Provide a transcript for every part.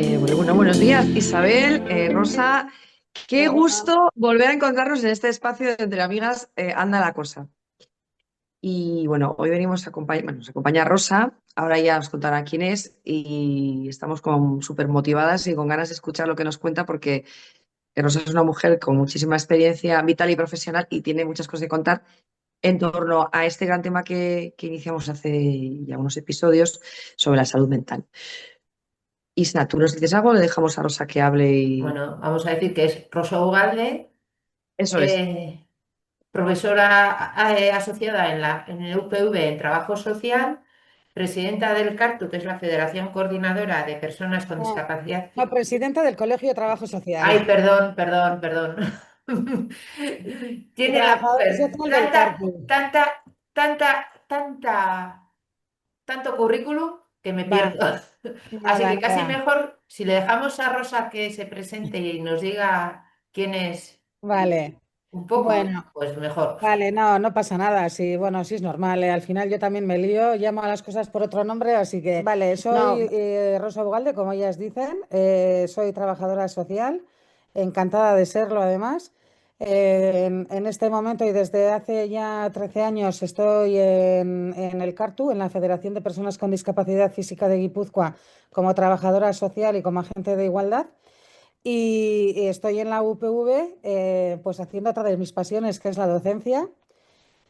Bueno, buenos días, Isabel, Rosa. Qué Hola. gusto volver a encontrarnos en este espacio de entre amigas, anda la cosa. Y bueno, hoy venimos a acompañar, bueno, nos acompaña Rosa, ahora ya os contará quién es y estamos como súper motivadas y con ganas de escuchar lo que nos cuenta porque Rosa es una mujer con muchísima experiencia vital y profesional y tiene muchas cosas que contar en torno a este gran tema que iniciamos hace ya unos episodios sobre la salud mental. Isna, ¿tú nos dices algo? Le dejamos a Rosa que hable y... Bueno, vamos a decir que es Rosa Ugalde, Eso es. eh, profesora asociada en el UPV en Trabajo Social, presidenta del CARTU, que es la Federación Coordinadora de Personas con No, Discapacidad. no, presidenta del Colegio de Trabajo Ay, Social perdón, perdón, perdón. y Tiene la trabajadora mujer social del CARPU. tanto currículum que me Va, pierdo. Así nada, que casi nada. mejor si le dejamos a Rosa que se presente y nos diga quién es Vale. un poco, Bueno, pues mejor. vale, no, no pasa nada. Sí, bueno, sí es normal. Al final yo también me lío, llamo a las cosas por otro nombre, así que, vale, No, soy Rosa Ugalde, como ellas dicen, soy trabajadora social, encantada de serlo además. En este momento y desde hace ya 13 años estoy en el CARTU, en la Federación de Personas con Discapacidad Física de Guipúzcoa, como trabajadora social y como agente de igualdad. Y estoy en la UPV, pues haciendo otra de mis pasiones, que es la docencia.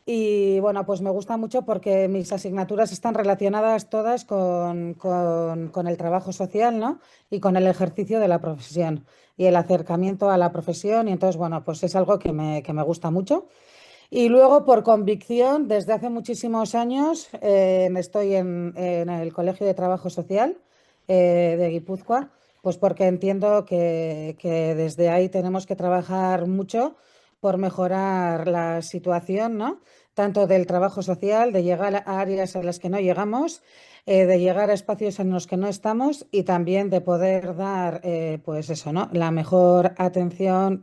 Y bueno, pues me gusta mucho porque mis asignaturas están relacionadas todas con el trabajo social, ¿no? Y con el ejercicio de la profesión y el acercamiento a la profesión. Y entonces, bueno, pues es algo que me gusta mucho. Y luego, por convicción, desde hace muchísimos años estoy en el Colegio de Trabajo Social de Guipúzcoa, pues porque entiendo que desde ahí tenemos que trabajar mucho por mejorar la situación, ¿no? Tanto del trabajo social, de llegar a áreas a las que no llegamos, de llegar a espacios en los que no estamos y también de poder dar, pues eso, ¿no? La mejor atención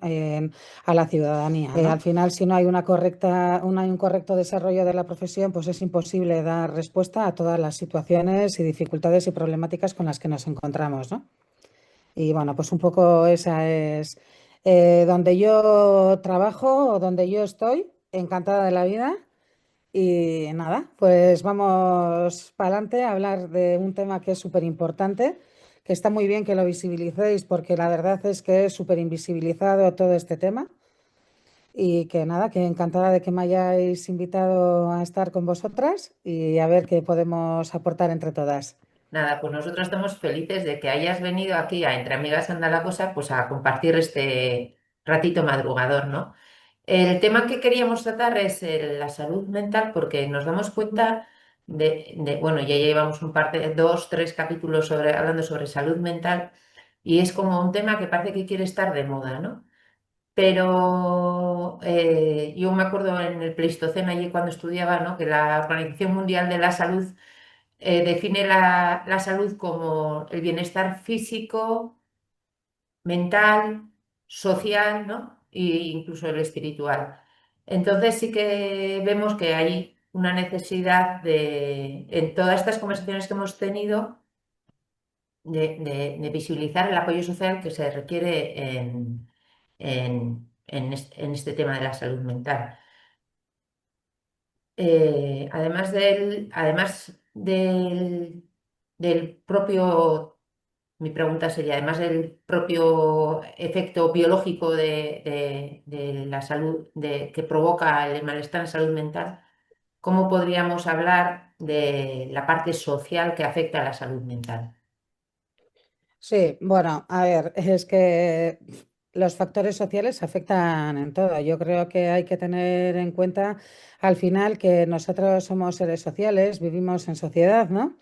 a la ciudadanía, ¿no? Al final, si no hay no hay un correcto desarrollo de la profesión, pues es imposible dar respuesta a todas las situaciones y dificultades y problemáticas con las que nos encontramos, ¿no? Y bueno, pues un poco esa es donde yo trabajo o donde yo estoy, encantada de la vida. Y nada, pues vamos para adelante a hablar de un tema que es súper importante, que está muy bien que lo visibilicéis porque la verdad es que es súper invisibilizado todo este tema. Y que nada, que encantada de que me hayáis invitado a estar con vosotras y a ver qué podemos aportar entre todas. Nada, pues nosotros estamos felices de que hayas venido aquí a Entre Amigas Anda la Cosa, pues a compartir este ratito madrugador, ¿no? El tema que queríamos tratar es la salud mental porque nos damos cuenta bueno, ya llevamos un par de, dos, tres capítulos hablando sobre salud mental y es como un tema que parece que quiere estar de moda, ¿no? Pero yo me acuerdo en el Pleistoceno, allí cuando estudiaba, ¿no? Que la Organización Mundial de la Salud define la salud como el bienestar físico, mental, social, ¿no? E incluso el espiritual. Entonces sí que vemos que hay una necesidad en todas estas conversaciones que hemos tenido, de visibilizar el apoyo social que se requiere en este tema de la salud mental. Además del propio, mi pregunta sería, además del propio efecto biológico de la salud, que provoca el malestar en salud mental, ¿cómo podríamos hablar de la parte social que afecta a la salud mental? Sí, bueno, a ver, es que los factores sociales afectan en todo. Yo creo que hay que tener en cuenta al final que nosotros somos seres sociales, vivimos en sociedad, ¿no?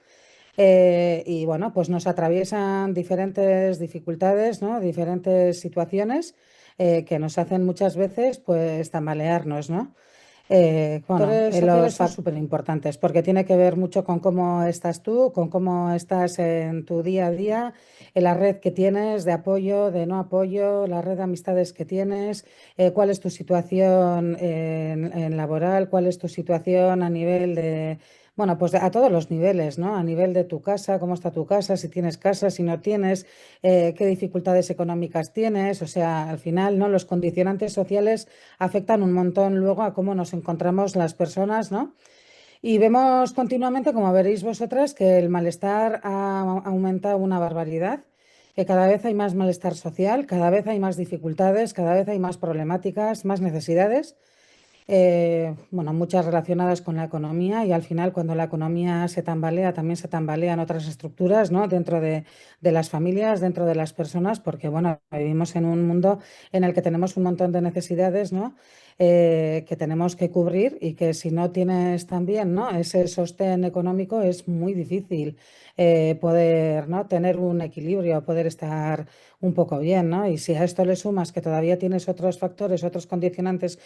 Y bueno, pues nos atraviesan diferentes dificultades, ¿no? Diferentes situaciones que nos hacen muchas veces pues tambalearnos, ¿no? Bueno, factores sociales son súper importantes porque tiene que ver mucho con cómo estás tú, con cómo estás en tu día a día, en la red que tienes de apoyo, de no apoyo, la red de amistades que tienes, cuál es tu situación en laboral, cuál es tu situación a nivel Bueno, pues a todos los niveles, ¿no? A nivel de tu casa, cómo está tu casa, si tienes casa, si no tienes, qué dificultades económicas tienes. O sea, al final, ¿no? Los condicionantes sociales afectan un montón luego a cómo nos encontramos las personas, ¿no? Y vemos continuamente, como veréis vosotras, que el malestar ha aumentado una barbaridad, que cada vez hay más malestar social, cada vez hay más dificultades, cada vez hay más problemáticas, más necesidades. Bueno, muchas relacionadas con la economía y al final cuando la economía se tambalea, también se tambalean otras estructuras, ¿no? Dentro de las familias, dentro de las personas, porque bueno, vivimos en un mundo en el que tenemos un montón de necesidades, ¿no? Que tenemos que cubrir y que si no tienes también, ¿no? Ese sostén económico es muy difícil poder, ¿no? Tener un equilibrio, poder estar un poco bien, ¿no? Y si a esto le sumas que todavía tienes otros factores, otros condicionantes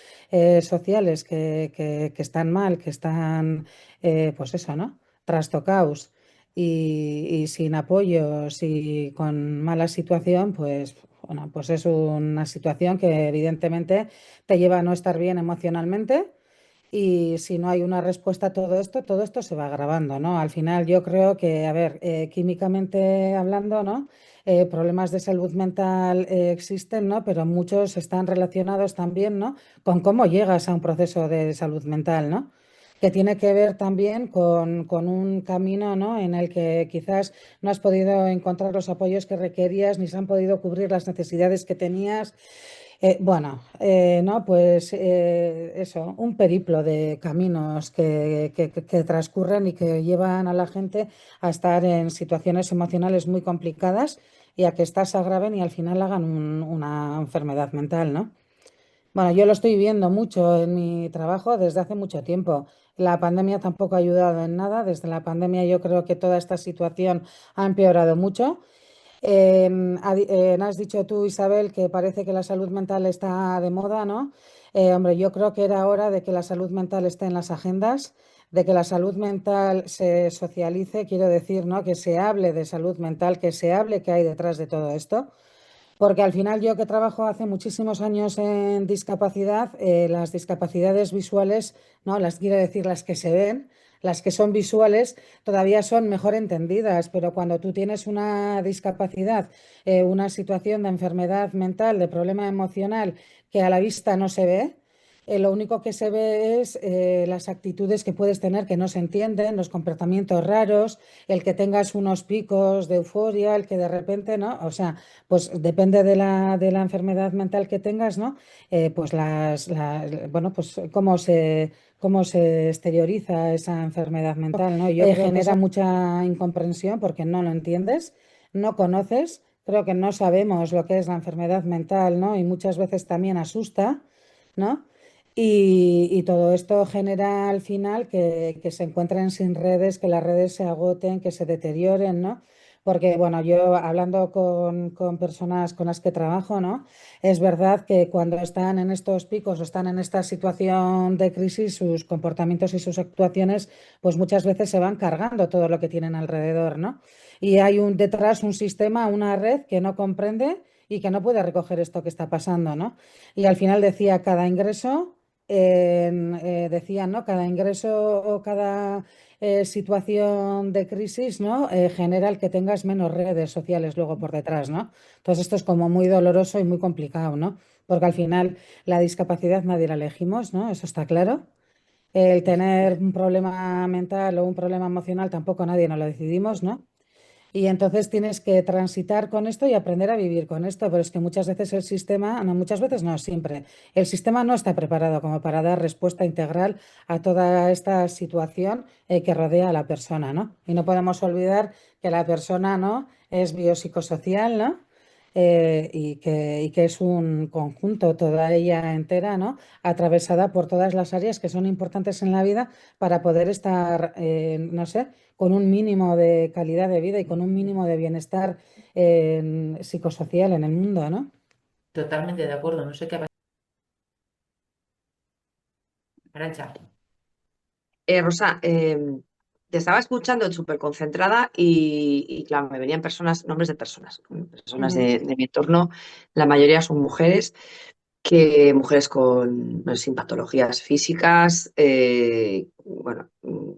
sociales que están mal, que están, pues eso, ¿no? Trastocados y sin apoyos y con mala situación, pues, bueno, pues es una situación que evidentemente te lleva a no estar bien emocionalmente. Y si no hay una respuesta a todo esto se va agravando, ¿no? Al final yo creo que, a ver, químicamente hablando, ¿no? Problemas de salud mental existen, ¿no? Pero muchos están relacionados también, ¿no? Con cómo llegas a un proceso de salud mental, ¿no? Que tiene que ver también con un camino, ¿no? En el que quizás no has podido encontrar los apoyos que requerías, ni se han podido cubrir las necesidades que tenías. Bueno, no, pues eso, un periplo de caminos que transcurren y que llevan a la gente a estar en situaciones emocionales muy complicadas y a que éstas se agraven y al final hagan una enfermedad mental, ¿no? Bueno, yo lo estoy viendo mucho en mi trabajo desde hace mucho tiempo. La pandemia tampoco ha ayudado en nada. Desde la pandemia yo creo que toda esta situación ha empeorado mucho. Has dicho tú, Isabel, que parece que la salud mental está de moda, ¿no? Hombre, yo creo que era hora de que la salud mental esté en las agendas, de que la salud mental se socialice, quiero decir, ¿no? Que se hable de salud mental, que se hable qué hay detrás de todo esto. Porque al final yo que trabajo hace muchísimos años en discapacidad, las discapacidades visuales, no, las quiero decir las que se ven, las que son visuales, todavía son mejor entendidas, pero cuando tú tienes una discapacidad, una situación de enfermedad mental, de problema emocional que a la vista no se ve, lo único que se ve es las actitudes que puedes tener que no se entienden, los comportamientos raros, el que tengas unos picos de euforia, el que de repente, ¿no? O sea, pues depende de la enfermedad mental que tengas, ¿no? Pues bueno, pues cómo se exterioriza esa enfermedad mental, ¿no? Yo creo que genera mucha incomprensión porque no lo entiendes, no conoces, creo que no sabemos lo que es la enfermedad mental, ¿no? Y muchas veces también asusta, ¿no? Y todo esto genera al final que se encuentren sin redes, que las redes se agoten, que se deterioren, ¿no? Porque, bueno, yo hablando con personas con las que trabajo, ¿no? Es verdad que cuando están en estos picos o están en esta situación de crisis, sus comportamientos y sus actuaciones, pues muchas veces se van cargando todo lo que tienen alrededor, ¿no? Y hay detrás un sistema, una red que no comprende y que no puede recoger esto que está pasando, ¿no? Y al final decía, cada ingreso, decían, ¿no? Cada ingreso o cada situación de crisis, ¿no? Genera el que tengas menos redes sociales luego por detrás, ¿no? Entonces esto es como muy doloroso y muy complicado, ¿no? Porque al final la discapacidad nadie la elegimos, ¿no? Eso está claro. El tener un problema mental o un problema emocional tampoco nadie nos lo decidimos, ¿no? Y entonces tienes que transitar con esto y aprender a vivir con esto, pero es que muchas veces el sistema, no, muchas veces no, siempre, el sistema no está preparado como para dar respuesta integral a toda esta situación que rodea a la persona, ¿no? Y no podemos olvidar que la persona, ¿no? Es biopsicosocial, ¿no? Y que es un conjunto, toda ella entera, ¿no? Atravesada por todas las áreas que son importantes en la vida para poder estar, no sé, con un mínimo de calidad de vida y con un mínimo de bienestar psicosocial en el mundo, ¿no? Totalmente de acuerdo, no sé qué ha pasado. Arantxa. Rosa, te estaba escuchando súper concentrada y, claro, me venían personas, nombres de personas, personas Ujú. de mi entorno, la mayoría son mujeres, mujeres con, sin patologías físicas, bueno,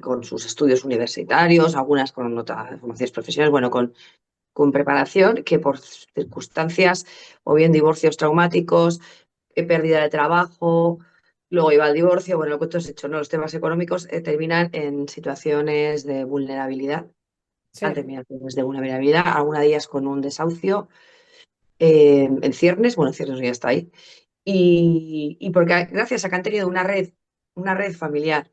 con sus estudios universitarios, algunas con otras formaciones profesionales, bueno, con preparación, que por circunstancias o bien divorcios traumáticos, pérdida de trabajo, luego iba al divorcio, bueno, lo que tú has hecho, ¿no? Los temas económicos terminan en situaciones de vulnerabilidad, han Sí, terminado en situaciones de vulnerabilidad, alguna de ellas con un desahucio, en ciernes, bueno, en ciernes ya está ahí, y porque gracias a que han tenido una red familiar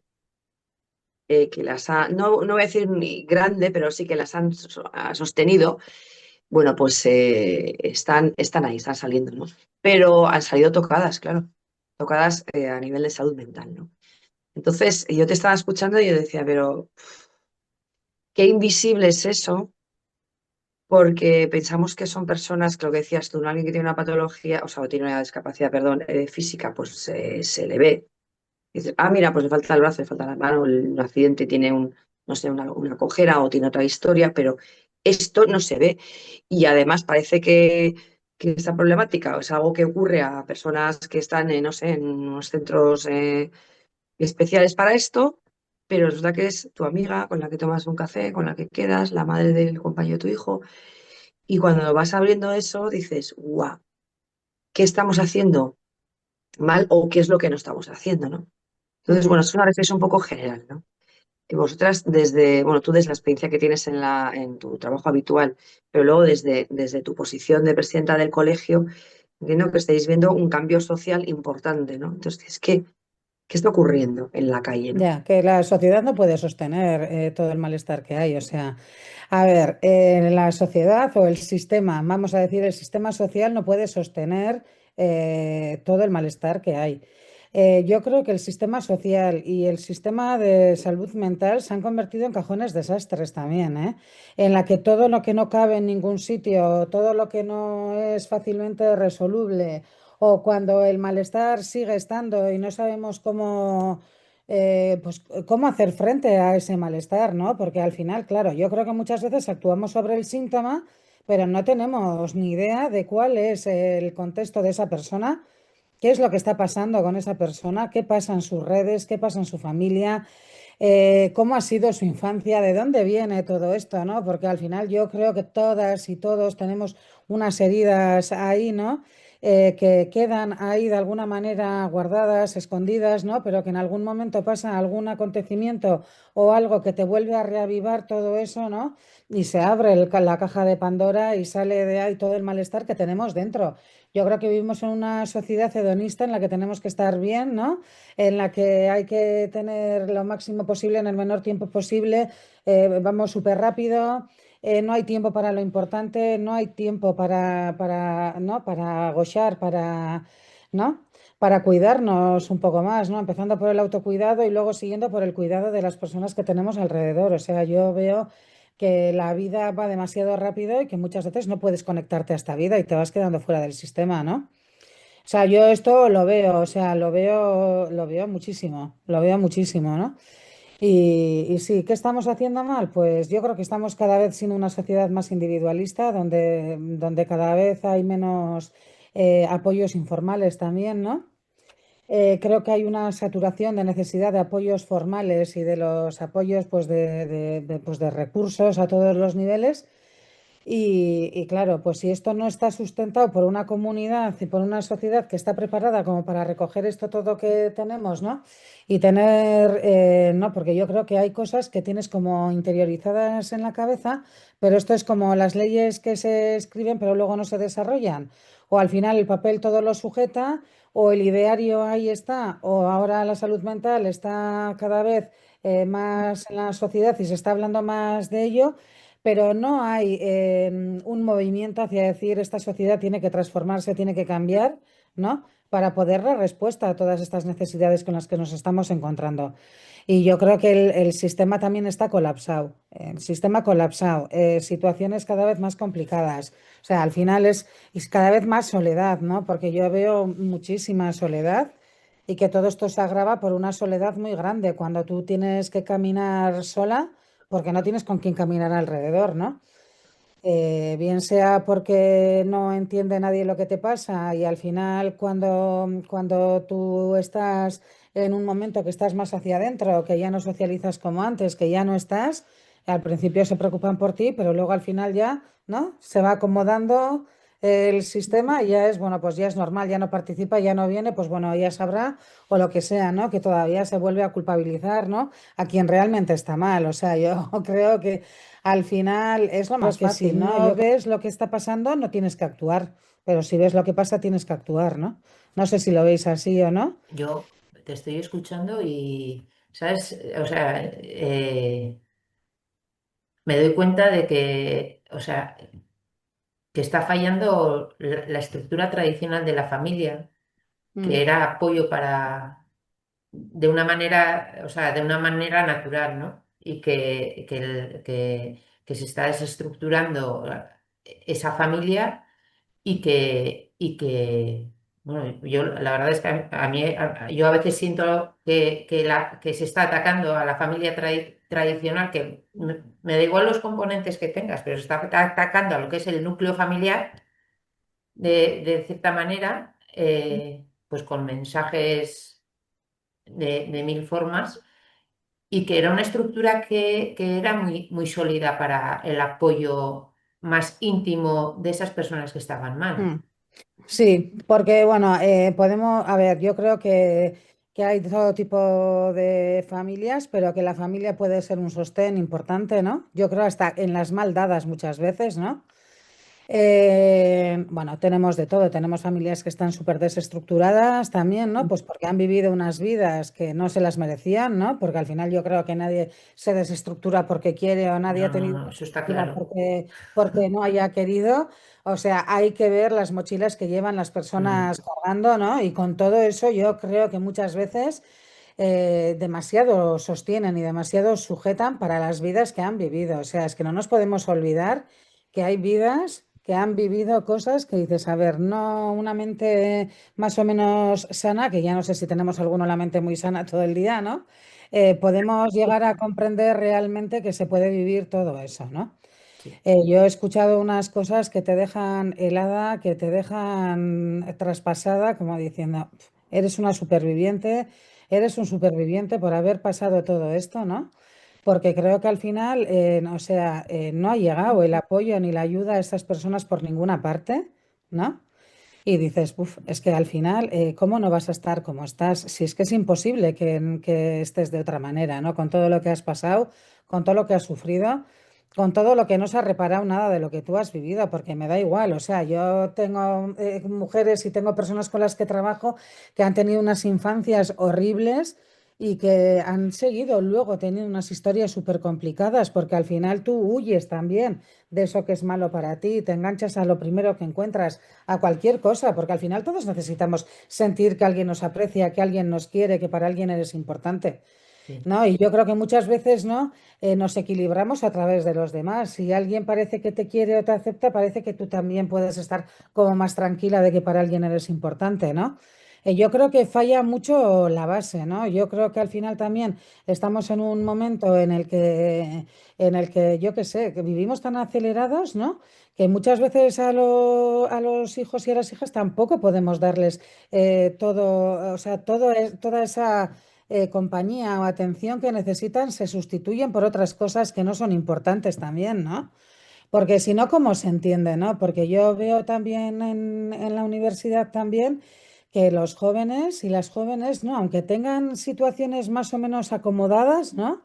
que las ha, no voy a decir ni grande, pero sí que las han ha sostenido, bueno, pues están ahí, están saliendo, ¿no? Pero han salido tocadas, claro, tocadas a nivel de salud mental, ¿no? Entonces, yo te estaba escuchando y yo decía, pero qué invisible es eso, porque pensamos que son personas, que lo que decías tú, ¿no? Alguien que tiene una patología, o sea, o tiene una discapacidad, perdón, física, pues se le ve. Dices, ah, mira, pues le falta el brazo, le falta la mano, un accidente tiene no sé, una cojera o tiene otra historia, pero esto no se ve. Y además parece que esta problemática es algo que ocurre a personas que están, no sé, en unos centros especiales para esto, pero resulta que es tu amiga con la que tomas un café, con la que quedas, la madre del compañero de tu hijo. Y cuando vas abriendo eso, dices, guau, ¿qué estamos haciendo mal o qué es lo que no estamos haciendo, ¿no? Entonces, ujú, bueno, es una reflexión un poco general, ¿no? Y vosotras desde, bueno, tú desde la experiencia que tienes en tu trabajo habitual, pero luego desde tu posición de presidenta del colegio, entiendo que estáis viendo un cambio social importante, ¿no? Entonces, ¿qué está ocurriendo en la calle, ¿no? ya, que la sociedad no puede sostener todo el malestar que hay. O sea, a ver, la sociedad o el sistema, vamos a decir, el sistema social no puede sostener todo el malestar que hay. Yo creo que el sistema social y el sistema de salud mental se han convertido en cajones desastres también, ¿eh? En la que todo lo que no cabe en ningún sitio, todo lo que no es fácilmente resoluble, o cuando el malestar sigue estando y no sabemos pues, cómo hacer frente a ese malestar, ¿no? Porque al final, claro, yo creo que muchas veces actuamos sobre el síntoma, pero no tenemos ni idea de cuál es el contexto de esa persona, qué es lo que está pasando con esa persona, qué pasa en sus redes, qué pasa en su familia, cómo ha sido su infancia, de dónde viene todo esto, ¿no? Porque al final yo creo que todas y todos tenemos unas heridas ahí, ¿no? Que quedan ahí de alguna manera guardadas, escondidas, ¿no? Pero que en algún momento pasa algún acontecimiento o algo que te vuelve a reavivar todo eso, ¿no? Y se abre la caja de Pandora y sale de ahí todo el malestar que tenemos dentro. Yo creo que vivimos en una sociedad hedonista en la que tenemos que estar bien, ¿no? En la que hay que tener lo máximo posible en el menor tiempo posible. Vamos súper rápido. No hay tiempo para lo importante, no hay tiempo ¿no? Para gochar, ¿no? Para cuidarnos un poco más, ¿no? Empezando por el autocuidado y luego siguiendo por el cuidado de las personas que tenemos alrededor. O sea, yo veo que la vida va demasiado rápido y que muchas veces no puedes conectarte a esta vida y te vas quedando fuera del sistema, ¿no? O sea, yo esto lo veo, o sea, lo veo muchísimo, ¿no? Y sí, ¿qué estamos haciendo mal? Pues yo creo que estamos cada vez siendo una sociedad más individualista, donde cada vez hay menos apoyos informales también, ¿no? Creo que hay una saturación de necesidad de apoyos formales y de los apoyos pues pues de recursos a todos los niveles. Y claro, pues si esto no está sustentado por una comunidad y por una sociedad que está preparada como para recoger esto todo que tenemos, ¿no? Y tener, no, porque yo creo que hay cosas que tienes como interiorizadas en la cabeza, pero esto es como las leyes que se escriben pero luego no se desarrollan. O al final el papel todo lo sujeta, o el ideario ahí está, o ahora la salud mental está cada vez más en la sociedad y se está hablando más de ello, pero no hay un movimiento hacia decir esta sociedad tiene que transformarse, tiene que cambiar, ¿no? Para poder dar respuesta a todas estas necesidades con las que nos estamos encontrando. Y yo creo que el sistema también está colapsado, el sistema colapsado, situaciones cada vez más complicadas. O sea, al final es cada vez más soledad, ¿no? Porque yo veo muchísima soledad y que todo esto se agrava por una soledad muy grande cuando tú tienes que caminar sola porque no tienes con quién caminar alrededor, ¿no? Bien sea porque no entiende nadie lo que te pasa y al final cuando tú estás en un momento que estás más hacia adentro, que ya no socializas como antes, que ya no estás, al principio se preocupan por ti, pero luego al final ya, ¿no? Se va acomodando el sistema y ya es, bueno, pues ya es normal, ya no participa, ya no viene, pues bueno, ya sabrá o lo que sea, ¿no? Que todavía se vuelve a culpabilizar, ¿no? A quien realmente está mal. O sea, yo creo que al final es lo más Porque si fácil, ¿no? no Yo ves ves lo que está pasando, no tienes que actuar, pero si ves lo que pasa, tienes que actuar, ¿no? No sé si lo veis así o no. Yo te estoy escuchando y, ¿sabes? O sea, me doy cuenta de que, o sea, que está fallando la estructura tradicional de la familia, que Mm, era apoyo para, de una manera, o sea, de una manera natural, ¿no? Y que se está desestructurando esa familia y que, bueno, yo la verdad es que a mí, yo a veces siento que se está atacando a la familia tradicional, que me da igual los componentes que tengas, pero se está atacando a lo que es el núcleo familiar de cierta manera, pues con mensajes de mil formas, y que era una estructura que era muy, muy sólida para el apoyo más íntimo de esas personas que estaban mal. mm. Sí, porque bueno, podemos, a ver, yo creo que hay todo tipo de familias, pero que la familia puede ser un sostén importante, ¿no? Yo creo hasta en las mal dadas muchas veces, ¿no? Bueno, tenemos de todo, tenemos familias que están súper desestructuradas también, ¿no? Pues porque han vivido unas vidas que no se las merecían, ¿no? Porque al final yo creo que nadie se desestructura porque quiere o nadie No, ha no, tenido no, eso está desestructura claro. porque no haya querido. O sea, hay que ver las mochilas que llevan las Mm, personas cargando, ¿no? Y con todo eso yo creo que muchas veces demasiado sostienen y demasiado sujetan para las vidas que han vivido. O sea, es que no nos podemos olvidar que hay vidas que han vivido cosas que dices, a ver, no una mente más o menos sana, que ya no sé si tenemos alguno la mente muy sana todo el día, ¿no? Podemos llegar a comprender realmente que se puede vivir todo eso, ¿no? sí, Yo he escuchado unas cosas que te dejan helada, que te dejan traspasada, como diciendo, "Pf, eres un superviviente por haber pasado todo esto, ¿no? Porque creo que al final, o sea, no ha llegado el apoyo ni la ayuda a estas personas por ninguna parte, ¿no? Y dices, "Uf, es que al final, ¿cómo no vas a estar como estás? Si es que es imposible que estés de otra manera, ¿no? Con todo lo que has pasado, con todo lo que has sufrido, con todo lo que no se ha reparado nada de lo que tú has vivido, porque me da igual. O sea, yo tengo mujeres y tengo personas con las que trabajo que han tenido unas infancias horribles y que han seguido luego teniendo unas historias súper complicadas, porque al final tú huyes también de eso que es malo para ti, te enganchas a lo primero que encuentras a cualquier cosa, porque al final todos necesitamos sentir que alguien nos aprecia, que alguien nos quiere, que para alguien eres importante, sí, ¿no? Y yo creo que muchas veces, ¿no? Nos equilibramos a través de los demás. Si alguien parece que te quiere o te acepta, parece que tú también puedes estar como más tranquila de que para alguien eres importante, ¿no? Yo creo que falla mucho la base, ¿no? Yo creo que al final también estamos en un momento en el que yo qué sé, que vivimos tan acelerados, ¿no? Que muchas veces a los hijos y a las hijas tampoco podemos darles todo, o sea, toda esa compañía o atención que necesitan se sustituyen por otras cosas que no son importantes también, ¿no? Porque si no, ¿cómo se entiende, no? Porque yo veo también en la universidad también que los jóvenes y las jóvenes, ¿no? Aunque tengan situaciones más o menos acomodadas, ¿no?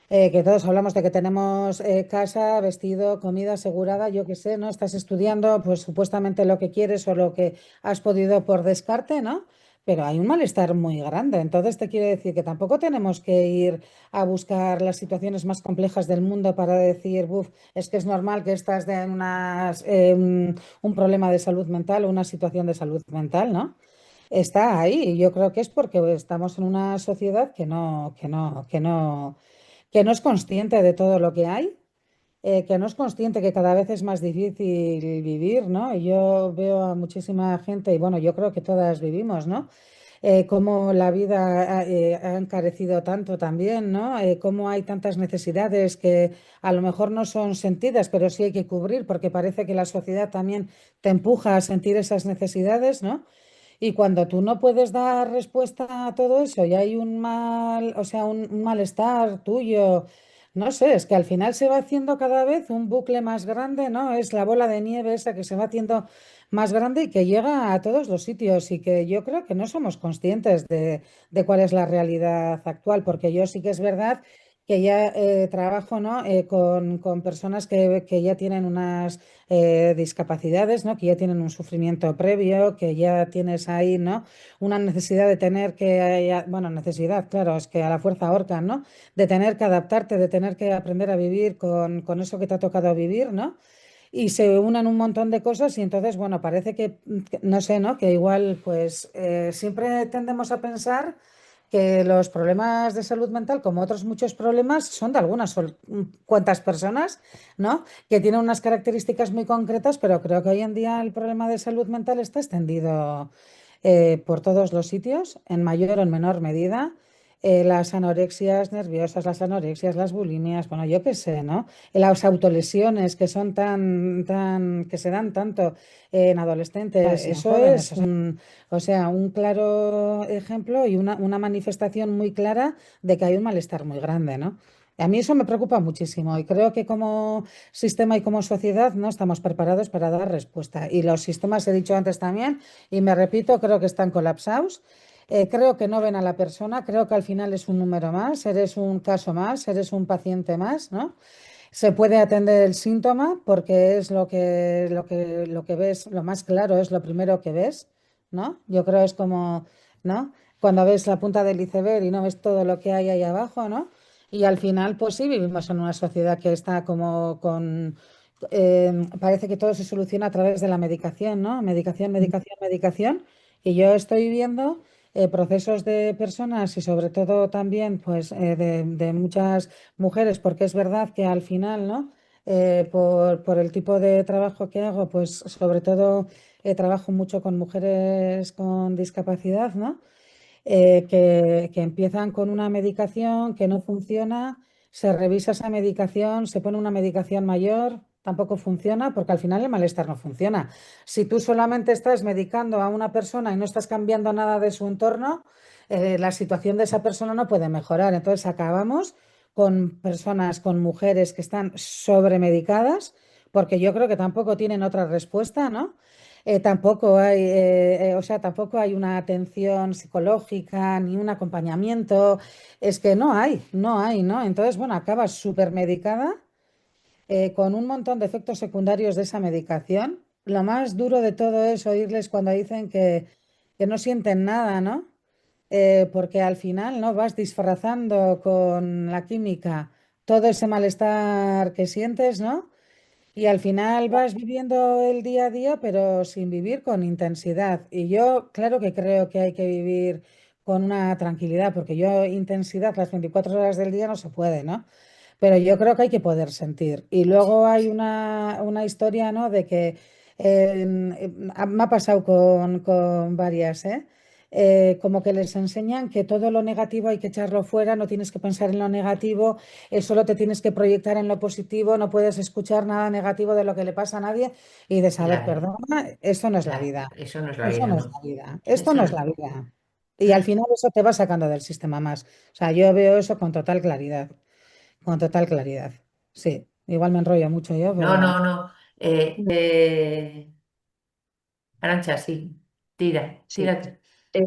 Que todos hablamos de que tenemos casa, vestido, comida asegurada, yo qué sé, ¿no? Estás estudiando, pues supuestamente lo que quieres o lo que has podido por descarte, ¿no? Pero hay un malestar muy grande. Entonces te quiere decir que tampoco tenemos que ir a buscar las situaciones más complejas del mundo para decir, buf, es que es normal que estás de un problema de salud mental o una situación de salud mental, ¿no? Está ahí y yo creo que es porque estamos en una sociedad que no es consciente de todo lo que hay, que no es consciente que cada vez es más difícil vivir, ¿no? Y yo veo a muchísima gente, y bueno, yo creo que todas vivimos, ¿no? cómo la vida ha encarecido tanto también, ¿no? Cómo hay tantas necesidades que a lo mejor no son sentidas, pero sí hay que cubrir, porque parece que la sociedad también te empuja a sentir esas necesidades, ¿no? Y cuando tú no puedes dar respuesta a todo eso y hay un mal, o sea, un malestar tuyo, no sé, es que al final se va haciendo cada vez un bucle más grande, ¿no? Es la bola de nieve esa que se va haciendo más grande y que llega a todos los sitios y que yo creo que no somos conscientes de cuál es la realidad actual, porque yo sí que es verdad que ya trabajo, ¿no? Con personas que ya tienen unas discapacidades, ¿no? Que ya tienen un sufrimiento previo, que ya tienes ahí, ¿no? Una necesidad de tener que, bueno, necesidad, claro, es que a la fuerza ahorcan, ¿no? De tener que adaptarte, de tener que aprender a vivir con eso que te ha tocado vivir, ¿no? Y se unen un montón de cosas y entonces, bueno, parece que no sé, ¿no? Que igual, pues siempre tendemos a pensar que los problemas de salud mental, como otros muchos problemas, son de algunas cuantas personas, ¿no? Que tienen unas características muy concretas, pero creo que hoy en día el problema de salud mental está extendido por todos los sitios, en mayor o en menor medida. Las anorexias nerviosas, las anorexias, las bulimias, bueno, yo qué sé, ¿no? Las autolesiones que son que se dan tanto en adolescentes y en Eso jóvenes, es, o sea, un claro ejemplo y una manifestación muy clara de que hay un malestar muy grande, ¿no? A mí eso me preocupa muchísimo y creo que como sistema y como sociedad no estamos preparados para dar respuesta. Y los sistemas, he dicho antes también, y me repito, creo que están colapsados. Creo que no ven a la persona, creo que al final es un número más, eres un caso más, eres un paciente más, ¿no? Se puede atender el síntoma porque es lo que ves, lo más claro es lo primero que ves, ¿no? Yo creo es como, ¿no? Cuando ves la punta del iceberg y no ves todo lo que hay ahí abajo, ¿no? Y al final, pues sí, vivimos en una sociedad que está como parece que todo se soluciona a través de la medicación, ¿no? Medicación, medicación, medicación. Y yo estoy viendo procesos de personas y sobre todo también, pues, de muchas mujeres, porque es verdad que al final, ¿no? Por el tipo de trabajo que hago, pues sobre todo trabajo mucho con mujeres con discapacidad, ¿no? Que empiezan con una medicación que no funciona, se revisa esa medicación, se pone una medicación mayor, tampoco funciona porque al final el malestar no funciona. Si tú solamente estás medicando a una persona y no estás cambiando nada de su entorno, la situación de esa persona no puede mejorar. Entonces acabamos con personas, con mujeres que están sobremedicadas, porque yo creo que tampoco tienen otra respuesta, ¿no? Tampoco hay, o sea, tampoco hay una atención psicológica ni un acompañamiento. Es que no hay, ¿no? Entonces, bueno, acabas súper medicada con un montón de efectos secundarios de esa medicación. Lo más duro de todo es oírles cuando dicen que no sienten nada, ¿no? Porque al final, ¿no? Vas disfrazando con la química todo ese malestar que sientes, ¿no? Y al final vas viviendo el día a día, pero sin vivir con intensidad. Y yo, claro que creo que hay que vivir con una tranquilidad, porque yo intensidad las 24 horas del día no se puede, ¿no? Pero yo creo que hay que poder sentir. Y luego hay una historia, ¿no? De que me ha pasado con varias, ¿eh? Como que les enseñan que todo lo negativo hay que echarlo fuera, no tienes que pensar en lo negativo, solo te tienes que proyectar en lo positivo, no puedes escuchar nada negativo de lo que le pasa a nadie y de saber, Claro, perdona, esto no es la claro, vida, eso no es la eso vida, no es ¿no? la vida, esto Eso no es la no. vida. Y al final eso te va sacando del sistema más. O sea, yo veo eso con total claridad, con total claridad. Sí, igual me enrollo mucho yo, No, pero... no, no. Arantxa, sí. Tira, sí. tírate. Eh,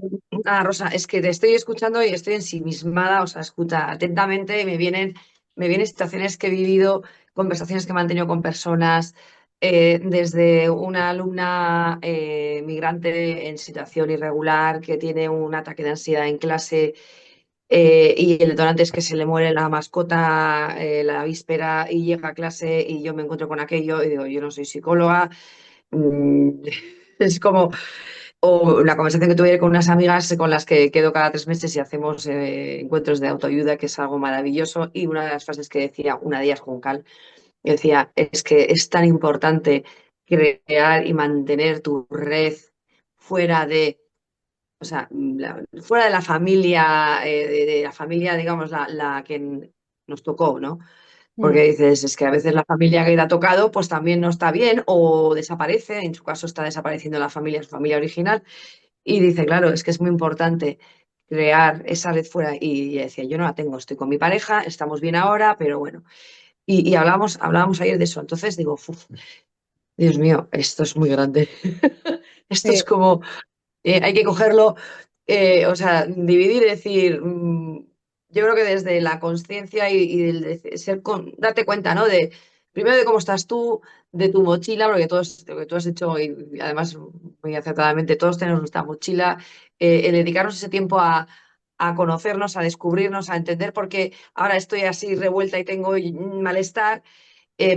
Rosa, es que te estoy escuchando y estoy ensimismada, o sea, escucha atentamente y me vienen situaciones que he vivido, conversaciones que he mantenido con personas, desde una alumna migrante en situación irregular que tiene un ataque de ansiedad en clase, y el detonante es que se le muere la mascota la víspera y llega a clase y yo me encuentro con aquello y digo, yo no soy psicóloga. mm, Es como, o la conversación que tuve con unas amigas con las que quedo cada 3 meses y hacemos encuentros de autoayuda, que es algo maravilloso. Y una de las frases que decía, una de ellas, Juncal, decía, es que es tan importante crear y mantener tu red fuera de o sea, fuera de la familia, de la familia, digamos, la que nos tocó, ¿no? Porque Mm. dices, es que a veces la familia que te ha tocado, pues también no está bien o desaparece, en su caso está desapareciendo la familia, su familia original, y dice, claro, es que es muy importante crear esa red fuera. Y decía, yo no la tengo, estoy con mi pareja, estamos bien ahora, pero bueno. Y hablábamos ayer de eso, entonces digo, "Uf, Dios mío, esto es muy grande. Esto es Sí, como, hay que cogerlo, o sea, dividir y decir, yo creo que desde la conciencia y del ser darte cuenta, ¿no? De, primero de cómo estás tú, de tu mochila, porque todos, lo que tú has hecho, y además muy acertadamente, todos tenemos nuestra mochila, el dedicarnos ese tiempo a conocernos, a descubrirnos, a entender por qué ahora estoy así revuelta y tengo malestar,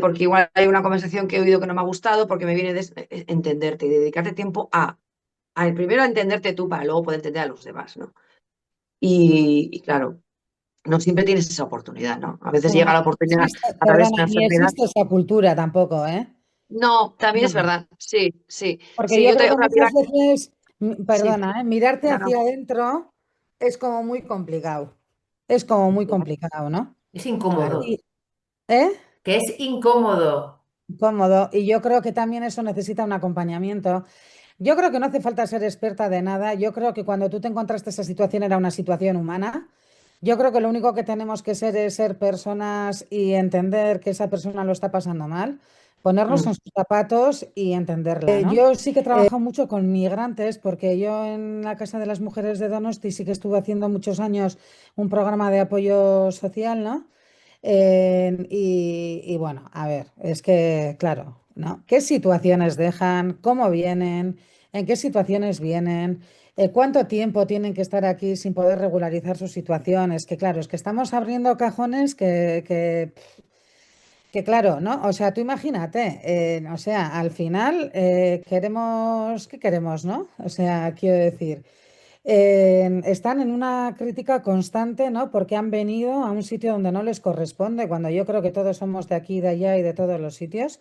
porque igual hay una conversación que he oído que no me ha gustado, porque me viene de entenderte y dedicarte tiempo primero a entenderte tú para luego poder entender a los demás, ¿no? Y claro, no siempre tienes esa oportunidad, ¿no? A veces bueno, llega la oportunidad a través de perdona, una ni enfermedad. existe esa cultura tampoco, ¿eh? No, también es No. verdad, sí, sí. Porque Sí, yo yo creo tengo que una amiga, muchas veces, sí, perdona, mirarte no, hacia no. adentro es como muy complicado. Es como muy complicado, ¿no? Es Claro. incómodo, Y, ¿eh? que es incómodo. Cómodo. Y yo creo que también eso necesita un acompañamiento. Yo creo que no hace falta ser experta de nada. Yo creo que cuando tú te encontraste esa situación era una situación humana. Yo creo que lo único que tenemos que ser es ser personas y entender que esa persona lo está pasando mal, ponernos Mm, en sus zapatos y entenderla, ¿no? Yo sí que he trabajado mucho con migrantes porque yo en la Casa de las Mujeres de Donosti sí que estuve haciendo muchos años un programa de apoyo social, ¿no? Y bueno, a ver, es que, claro, ¿no? ¿Qué situaciones dejan? ¿Cómo vienen? ¿En qué situaciones vienen? ¿Cuánto tiempo tienen que estar aquí sin poder regularizar sus situaciones? Que claro, es que estamos abriendo cajones que claro, ¿no? O sea, tú imagínate, o sea, al final queremos, ¿qué queremos, no? O sea, quiero decir están en una crítica constante, ¿no? Porque han venido a un sitio donde no les corresponde, cuando yo creo que todos somos de aquí, de allá y de todos los sitios.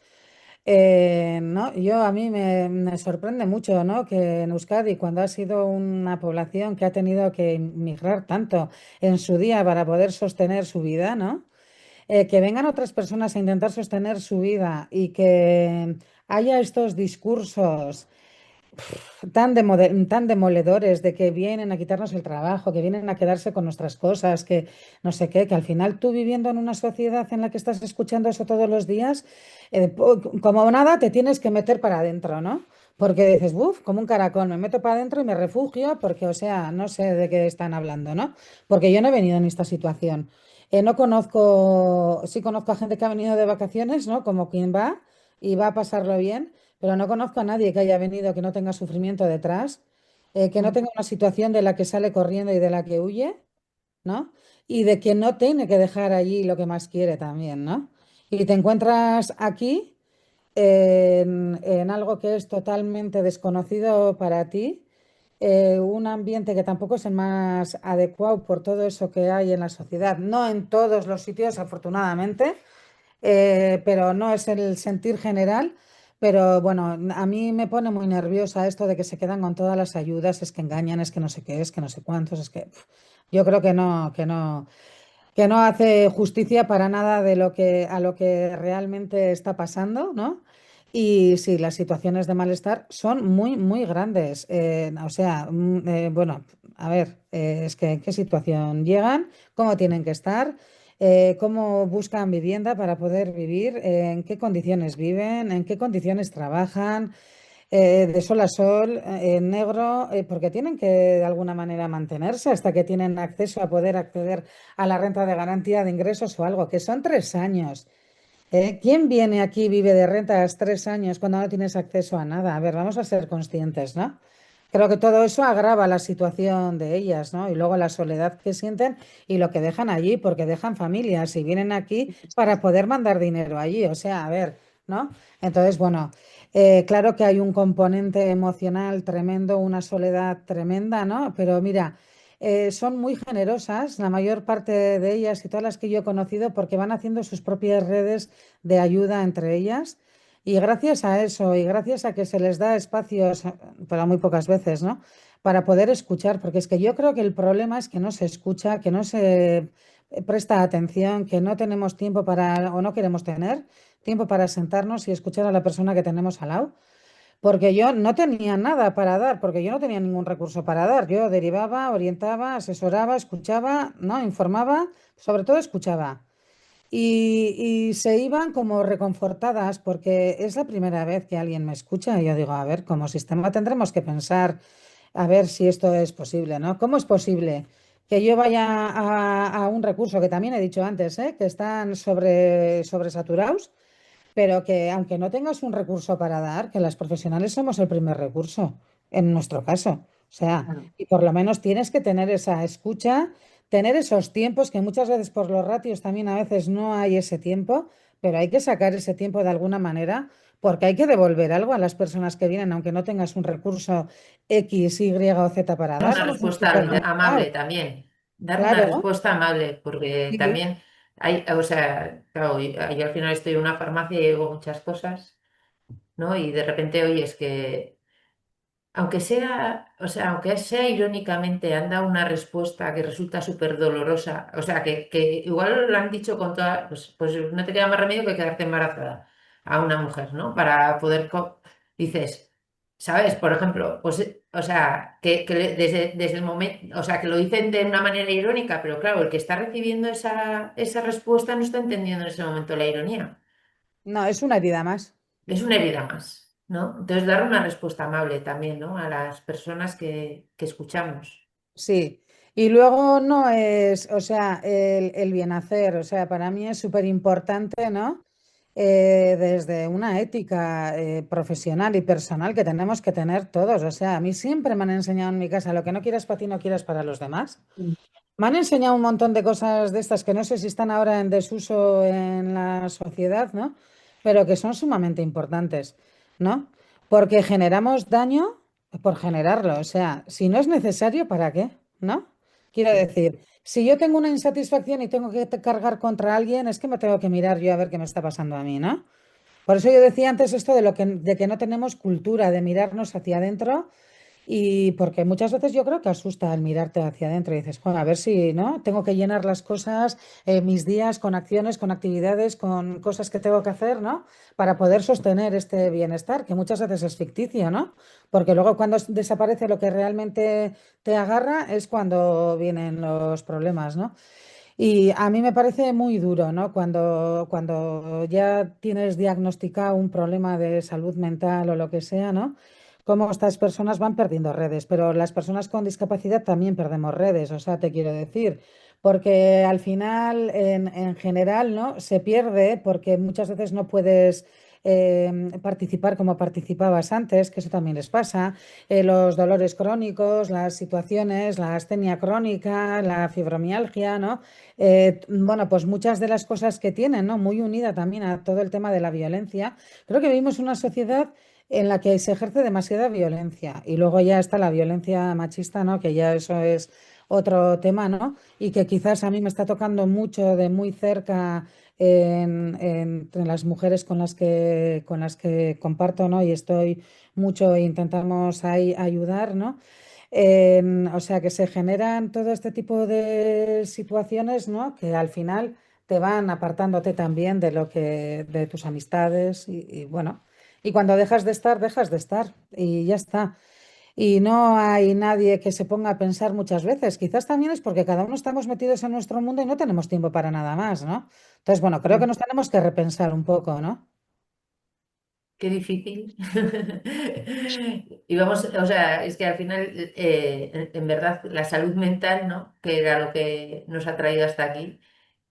¿No? A mí me sorprende mucho, ¿no? Que en Euskadi, cuando ha sido una población que ha tenido que migrar tanto en su día para poder sostener su vida, ¿no? Que vengan otras personas a intentar sostener su vida y que haya estos discursos tan demoledores de que vienen a quitarnos el trabajo, que vienen a quedarse con nuestras cosas, que no sé qué, que al final tú viviendo en una sociedad en la que estás escuchando eso todos los días, como nada te tienes que meter para adentro, ¿no? Porque dices, uff, como un caracol, me meto para adentro y me refugio porque, o sea, no sé de qué están hablando, ¿no? Porque yo no he venido en esta situación. No conozco, sí conozco a gente que ha venido de vacaciones, ¿no? Como quien va y va a pasarlo bien, pero no conozco a nadie que haya venido que no tenga sufrimiento detrás, que no mm, tenga una situación de la que sale corriendo y de la que huye, ¿no? Y de que no tiene que dejar allí lo que más quiere también, ¿no? Y te encuentras aquí en algo que es totalmente desconocido para ti, un ambiente que tampoco es el más adecuado por todo eso que hay en la sociedad, no en todos los sitios, afortunadamente, pero no es el sentir general. Pero bueno, a mí me pone muy nerviosa esto de que se quedan con todas las ayudas, es que engañan, es que no sé qué, es que no sé cuántos, es que yo creo que no hace justicia para nada de a lo que realmente está pasando, ¿no? Y sí, las situaciones de malestar son muy, muy grandes. O sea, bueno, a ver, es que en qué situación llegan, cómo tienen que estar, cómo buscan vivienda para poder vivir, en qué condiciones viven, en qué condiciones trabajan, de sol a sol, en negro, porque tienen que de alguna manera mantenerse hasta que tienen acceso a poder acceder a la renta de garantía de ingresos o algo, que son 3 años. ¿Quién viene aquí y vive de rentas 3 años cuando no tienes acceso a nada? A ver, vamos a ser conscientes, ¿no? Creo que todo eso agrava la situación de ellas, ¿no? Y luego la soledad que sienten y lo que dejan allí, porque dejan familias y vienen aquí para poder mandar dinero allí. O sea, a ver, ¿no? Entonces, bueno, claro que hay un componente emocional tremendo, una soledad tremenda, ¿no? Pero mira, son muy generosas, la mayor parte de ellas y todas las que yo he conocido, porque van haciendo sus propias redes de ayuda entre ellas. Y gracias a eso y gracias a que se les da espacios, pero muy pocas veces, ¿no? para poder escuchar, porque es que yo creo que el problema es que no se escucha, que no se presta atención, que no tenemos tiempo para, o no queremos tener tiempo para sentarnos y escuchar a la persona que tenemos al lado. Porque yo no tenía nada para dar, porque yo no tenía ningún recurso para dar. Yo derivaba, orientaba, asesoraba, escuchaba, ¿no? Informaba, sobre todo escuchaba. Y se iban como reconfortadas porque es la primera vez que alguien me escucha y yo digo, a ver, como sistema tendremos que pensar a ver si esto es posible, ¿no? ¿Cómo es posible que yo vaya a un recurso que también he dicho antes, que están sobresaturados, pero que aunque no tengas un recurso para dar, que las profesionales somos el primer recurso, en nuestro caso. O sea, Claro. y por lo menos tienes que tener esa escucha, tener esos tiempos, que muchas veces por los ratios también a veces no hay ese tiempo, pero hay que sacar ese tiempo de alguna manera, porque hay que devolver algo a las personas que vienen, aunque no tengas un recurso X, Y o Z para Dar dar, una somos un respuesta amable supermercado. también, dar una Claro, respuesta amable, porque sí. también hay, o sea, claro, yo al final estoy en una farmacia y digo muchas cosas, ¿no? Y de repente oyes que aunque sea, o sea, aunque sea irónicamente, han dado una respuesta que resulta súper dolorosa, o sea, que igual lo han dicho con toda, pues no te queda más remedio que quedarte embarazada a una mujer, ¿no? Para poder, dices, ¿sabes? Por ejemplo, pues, o sea, desde el momento, o sea, que lo dicen de una manera irónica, pero claro, el que está recibiendo esa respuesta no está entendiendo en ese momento la ironía. No, es una herida más. Es una herida más, ¿no? Entonces, dar una respuesta amable también, ¿no? A las personas que escuchamos. Sí, y luego no es, o sea, el bien hacer, o sea, para mí es súper importante, ¿no? Desde una ética profesional y personal que tenemos que tener todos, o sea, a mí siempre me han enseñado en mi casa, lo que no quieras para ti, no quieras para los demás. Mm. Me han enseñado un montón de cosas de estas que no sé si están ahora en desuso en la sociedad, ¿no? Pero que son sumamente importantes, ¿no? Porque generamos daño por generarlo. O sea, si no es necesario, ¿para qué? ¿No? Quiero Sí. decir, si yo tengo una insatisfacción y tengo que cargar contra alguien, es que me tengo que mirar yo a ver qué me está pasando a mí, ¿no? Por eso yo decía antes esto de que no tenemos cultura de mirarnos hacia adentro y porque muchas veces yo creo que asusta el mirarte hacia adentro y dices, bueno, a ver si, ¿no? Tengo que llenar las cosas, mis días con acciones, con actividades, con cosas que tengo que hacer, ¿no? Para poder sostener este bienestar, que muchas veces es ficticio, ¿no? Porque luego cuando desaparece lo que realmente te agarra es cuando vienen los problemas, ¿no? Y a mí me parece muy duro, ¿no? Cuando ya tienes diagnosticado un problema de salud mental o lo que sea, ¿no? Cómo estas personas van perdiendo redes, pero las personas con discapacidad también perdemos redes, o sea, te quiero decir, porque al final, en general, ¿no? Se pierde porque muchas veces no puedes participar como participabas antes, que eso también les pasa, los dolores crónicos, las situaciones, la astenia crónica, la fibromialgia, ¿no? Bueno, pues muchas de las cosas que tienen, ¿no? Muy unida también a todo el tema de la violencia. Creo que vivimos una sociedad en la que se ejerce demasiada violencia y luego ya está la violencia machista, ¿no? Que ya eso es otro tema, ¿no? Y que quizás a mí me está tocando mucho de muy cerca entre las mujeres con las que comparto, ¿no? Y estoy mucho e intentamos ahí ayudar, ¿no? O sea, que se generan todo este tipo de situaciones, ¿no? Que al final te van apartándote también de lo que, de tus amistades y bueno, y cuando dejas de estar y ya está. Y no hay nadie que se ponga a pensar muchas veces. Quizás también es porque cada uno estamos metidos en nuestro mundo y no tenemos tiempo para nada más, ¿no? Entonces, bueno, creo que Mm. nos tenemos que repensar un poco, ¿no? Qué difícil. Y vamos, o sea, es que al final, en verdad, la salud mental, ¿no? Que era lo que nos ha traído hasta aquí,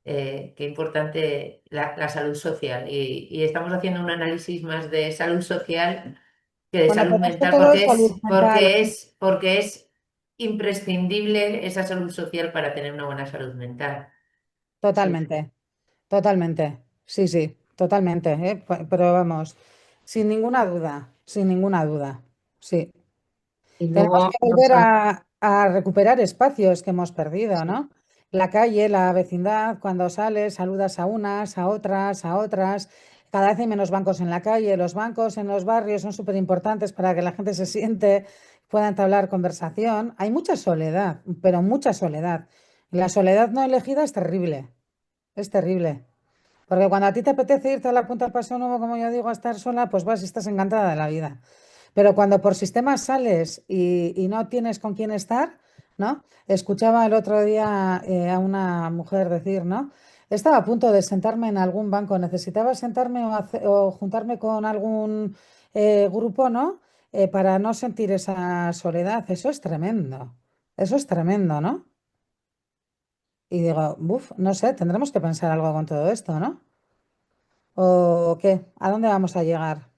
qué importante la salud social. Y estamos haciendo un análisis más de salud social que de Bueno, salud pero esto mental, todo es salud mental. porque es imprescindible esa salud social para tener una buena salud mental. Sí, sí. Totalmente. Totalmente, sí, sí, totalmente, ¿eh? Pero vamos, sin ninguna duda, sin ninguna duda, sí. Y Tenemos luego, que volver Rosa, a recuperar espacios que hemos perdido, sí. ¿no? La calle, la vecindad, cuando sales, saludas a unas, a otras, a otras. Cada vez hay menos bancos en la calle. Los bancos en los barrios son súper importantes para que la gente se siente, pueda entablar conversación. Hay mucha soledad, pero mucha soledad. La soledad no elegida es terrible, es terrible. Porque cuando a ti te apetece irte a la punta del Paso Nuevo, como yo digo, a estar sola, pues vas y estás encantada de la vida. Pero cuando por sistema sales y no tienes con quién estar, ¿no? Escuchaba el otro día a una mujer decir, ¿no? Estaba a punto de sentarme en algún banco, necesitaba sentarme o juntarme con algún grupo, ¿no? Para no sentir esa soledad. Eso es tremendo, ¿no? Y digo, buf, no sé, tendremos que pensar algo con todo esto, ¿no? ¿O qué? ¿A dónde vamos a llegar?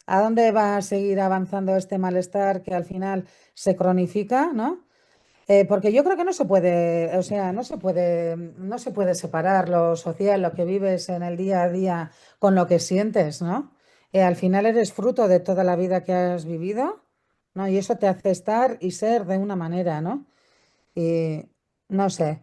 ¿A dónde va a seguir avanzando este malestar que al final se cronifica, ¿no? Porque yo creo que no se puede, o sea, no se puede separar lo social, lo que vives en el día a día con lo que sientes, ¿no? Al final eres fruto de toda la vida que has vivido, ¿no? Y eso te hace estar y ser de una manera, ¿no? Y no sé.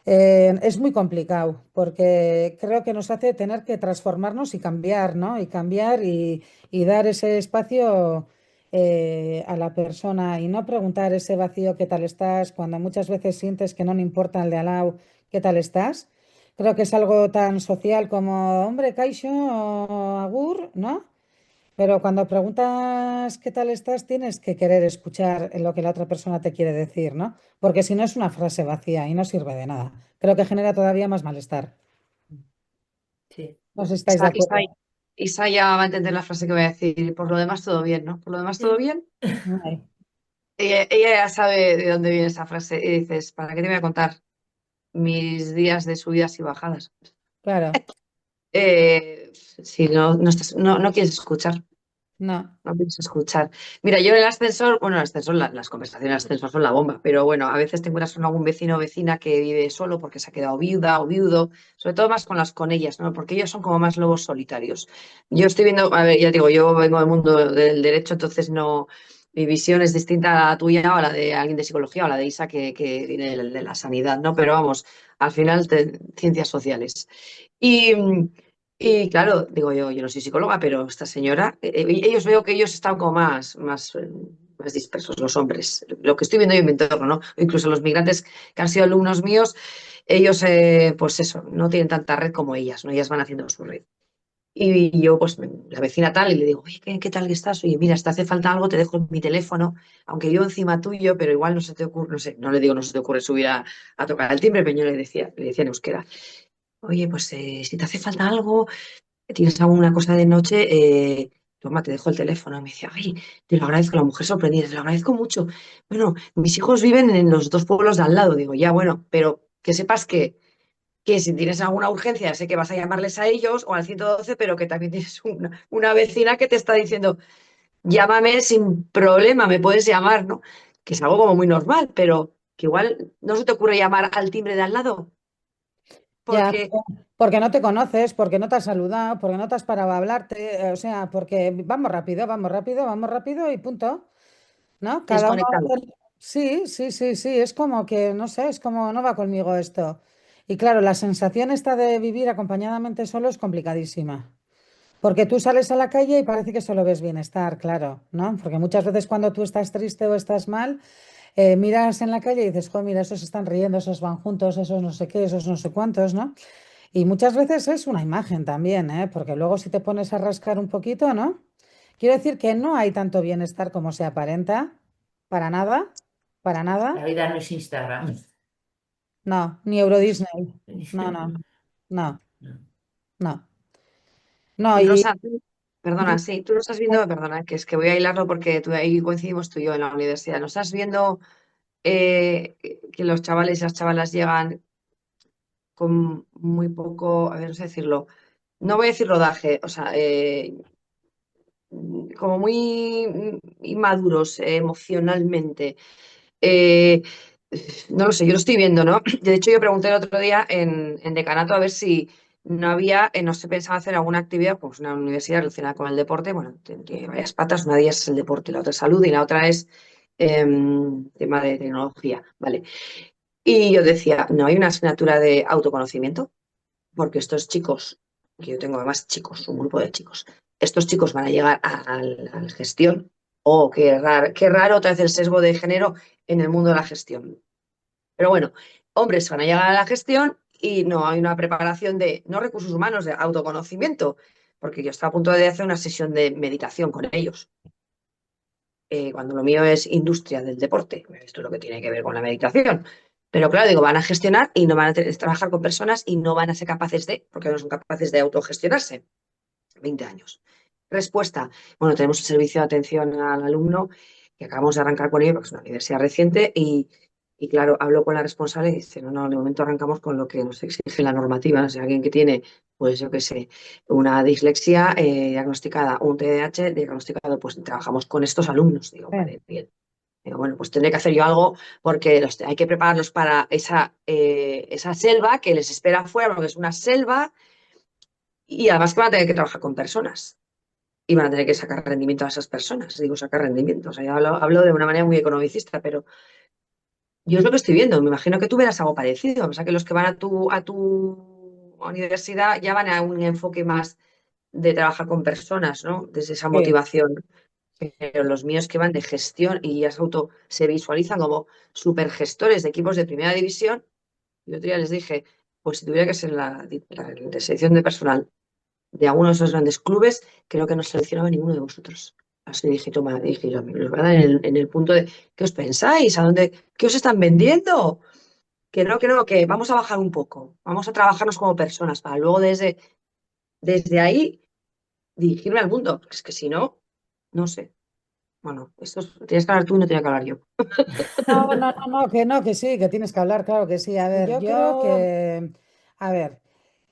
Es muy complicado porque creo que nos hace tener que transformarnos y cambiar, ¿no? Y cambiar y dar ese espacio a la persona y no preguntar ese vacío qué tal estás cuando muchas veces sientes que no le importa el de al lado qué tal estás. Creo que es algo tan social como, hombre, Kaixo o Agur, ¿no? Pero cuando preguntas qué tal estás, tienes que querer escuchar lo que la otra persona te quiere decir, ¿no? Porque si no es una frase vacía y no sirve de nada. Creo que genera todavía más malestar. Sí. No sé si estáis de Isa, acuerdo. Isa ya va a entender la frase que voy a decir. Por lo demás, todo bien, ¿no? Por lo demás, todo bien. Ay, Ella ya sabe de dónde viene esa frase y dices, ¿para qué te voy a contar mis días de subidas y bajadas? claro, Si no quieres escuchar. no, No pienso escuchar. Mira, yo en el ascensor, bueno, el ascensor, las conversaciones en el ascensor son la bomba, pero bueno, a veces te encuentras con algún vecino o vecina que vive solo porque se ha quedado viuda o viudo, sobre todo más con ellas, ¿no? Porque ellos son como más lobos solitarios. Yo estoy viendo, a ver, ya digo, yo vengo del mundo del derecho, entonces no, mi visión es distinta a la tuya o a la de alguien de psicología o a la de Isa que viene de la sanidad, ¿no? Pero vamos, al final, ciencias sociales. Y. Y claro, digo yo no soy psicóloga, pero esta señora, ellos veo que ellos están como más dispersos, los hombres. Lo que estoy viendo yo en mi entorno, ¿no? Incluso los migrantes que han sido alumnos míos, ellos, pues eso, no tienen tanta red como ellas, ¿no? Ellas van haciendo su red. Y yo, pues, la vecina tal, y le digo, oye, ¿qué tal que estás? Oye, mira, si te hace falta algo, te dejo mi teléfono, aunque yo encima tuyo, pero igual no se te ocurre, no sé, no le digo, no se te ocurre subir a tocar el timbre, pero yo le decía en euskera, oye, pues si te hace falta algo tienes alguna cosa de noche, toma, te dejo el teléfono. Y me decía, ay, te lo agradezco, la mujer sorprendida, te lo agradezco mucho. Bueno, mis hijos viven en los dos pueblos de al lado. Digo, ya, bueno, pero que sepas que si tienes alguna urgencia, sé que vas a llamarles a ellos o al 112, pero que también tienes una vecina que te está diciendo, llámame sin problema, me puedes llamar, ¿no? Que es algo como muy normal, pero que igual no se te ocurre llamar al timbre de al lado, ya, porque porque no te conoces, porque no te has saludado, porque no te has parado a hablarte, o sea, porque vamos rápido, vamos rápido, vamos rápido y punto, ¿no? Cada uno desconectado. Sí, sí, sí, sí, es como que, no sé, es como no va conmigo esto. Y claro, la sensación esta de vivir acompañadamente solo es complicadísima. Porque tú sales a la calle y parece que solo ves bienestar, claro, ¿no? Porque muchas veces cuando tú estás triste o estás mal, miras en la calle y dices, joder, mira, esos están riendo, esos van juntos, esos no sé qué, esos no sé cuántos, ¿no? Y muchas veces es una imagen también, ¿eh? Porque luego si te pones a rascar un poquito, ¿no? Quiero decir que no hay tanto bienestar como se aparenta, para nada, para La nada. vida no es Instagram. No, ni Euro Disney. No, no, no, no. No, Y y Rosa, perdona, sí, tú no estás viendo, perdona, que es que voy a hilarlo porque tú ahí coincidimos tú y yo en la universidad. ¿No estás viendo eh, que los chavales y las chavalas llegan con muy poco, a ver, no sé decirlo, no voy a decir rodaje, o sea, como muy inmaduros emocionalmente? Eh, no lo sé, yo lo estoy viendo, ¿no? De hecho, yo pregunté el otro día en decanato a ver si no había, no se pensaba hacer alguna actividad, pues una universidad relacionada con el deporte. Bueno, tiene varias patas, una de ellas es el deporte, la otra es salud y la otra es tema de tecnología, ¿vale? Y yo decía, no hay una asignatura de autoconocimiento, porque estos chicos, que yo tengo además chicos, un grupo de chicos, estos chicos van a llegar a la gestión Oh, qué raro otra vez el sesgo de género en el mundo de la gestión. Pero bueno, hombres van a llegar a la gestión y no hay una preparación de, no recursos humanos, de autoconocimiento, porque yo estaba a punto de hacer una sesión de meditación con ellos, cuando lo mío es industria del deporte. Esto es lo que tiene que ver con la meditación. Pero claro, digo, van a gestionar y no van a trabajar con personas y no van a ser capaces de, porque no son capaces de autogestionarse. 20 años. Respuesta. Bueno, tenemos el servicio de atención al alumno que acabamos de arrancar con ello, porque es una universidad reciente, y claro, hablo con la responsable y dice, no, no, de momento arrancamos con lo que nos exige la normativa. O sea, alguien que tiene, pues yo qué sé, una dislexia diagnosticada, un TDAH diagnosticado, pues trabajamos con estos alumnos. Digo, Sí. vale, bien. Digo, bueno, pues tendré que hacer yo algo porque hay que prepararlos para esa selva que les espera afuera, porque es una selva, y además que van a tener que trabajar con personas y van a tener que sacar rendimiento a esas personas. Digo, sacar rendimiento. O sea, yo hablo de una manera muy economicista, pero yo es lo que estoy viendo. Me imagino que tú verás algo parecido. O sea, que los que van a tu universidad ya van a un enfoque más de trabajar con personas, ¿no? Desde esa Sí. motivación. Pero los míos que van de gestión y ya se visualizan como supergestores de equipos de primera división. Y otro día les dije, pues si tuviera que ser la selección de personal de alguno de esos grandes clubes, creo que no seleccionaba ninguno de vosotros. Así dije, toma, dije yo, los voy a dar en el punto de, ¿qué os pensáis? ¿Qué os están vendiendo? Que no, que vamos a bajar un poco, vamos a trabajarnos como personas para luego desde ahí dirigirme al mundo. Porque es que si no, no sé. Bueno, tienes que hablar tú y no tenía que hablar yo. No, no, no, no, que sí, que tienes que hablar, claro que sí. A ver, yo creo que, a ver,